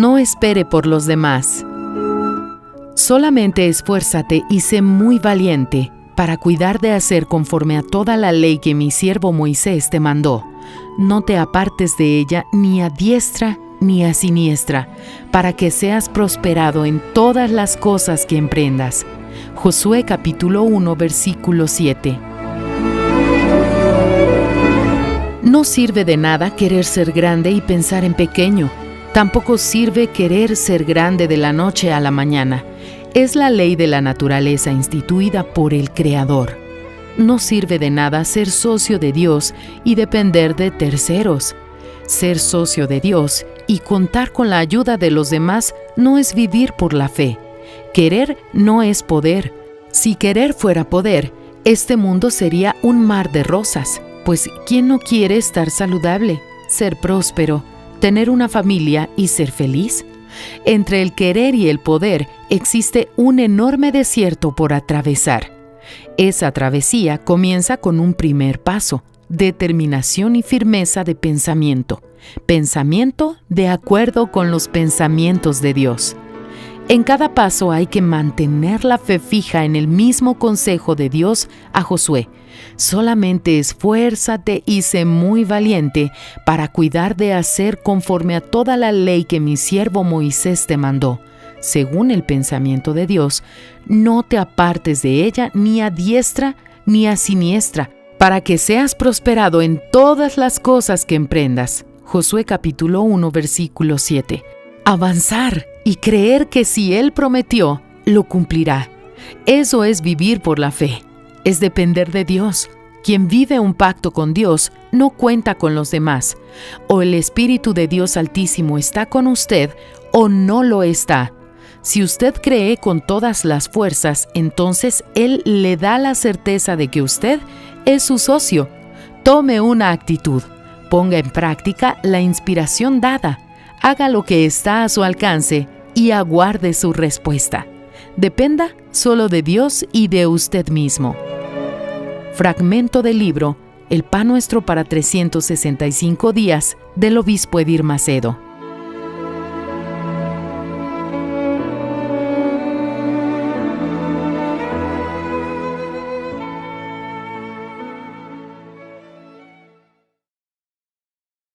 No espere por los demás. Solamente esfuérzate y sé muy valiente para cuidar de hacer conforme a toda la ley que mi siervo Moisés te mandó. No te apartes de ella ni a diestra ni a siniestra, para que seas prosperado en todas las cosas que emprendas. Josué capítulo 1, versículo 7. No sirve de nada querer ser grande y pensar en pequeño. Tampoco sirve querer ser grande de la noche a la mañana. Es la ley de la naturaleza instituida por el Creador. No sirve de nada ser socio de Dios y depender de terceros. Ser socio de Dios y contar con la ayuda de los demás no es vivir por la fe. Querer no es poder. Si querer fuera poder, este mundo sería un mar de rosas, pues ¿quién no quiere estar saludable, ser próspero, tener una familia y ser feliz? Entre el querer y el poder existe un enorme desierto por atravesar. Esa travesía comienza con un primer paso: determinación y firmeza de pensamiento. Pensamiento de acuerdo con los pensamientos de Dios. En cada paso hay que mantener la fe fija en el mismo consejo de Dios a Josué. Solamente esfuérzate y sé muy valiente para cuidar de hacer conforme a toda la ley que mi siervo Moisés te mandó. Según el pensamiento de Dios, no te apartes de ella ni a diestra ni a siniestra, para que seas prosperado en todas las cosas que emprendas. Josué capítulo 1, versículo 7. Avanzar y creer que si Él prometió, lo cumplirá. Eso es vivir por la fe. Es depender de Dios. Quien vive un pacto con Dios no cuenta con los demás. O el Espíritu de Dios Altísimo está con usted o no lo está. Si usted cree con todas las fuerzas, entonces Él le da la certeza de que usted es su socio. Tome una actitud. Ponga en práctica la inspiración dada. Haga lo que está a su alcance y aguarde su respuesta. Dependa solo de Dios y de usted mismo. Fragmento del libro El Pan Nuestro para 365 días del obispo Edir Macedo.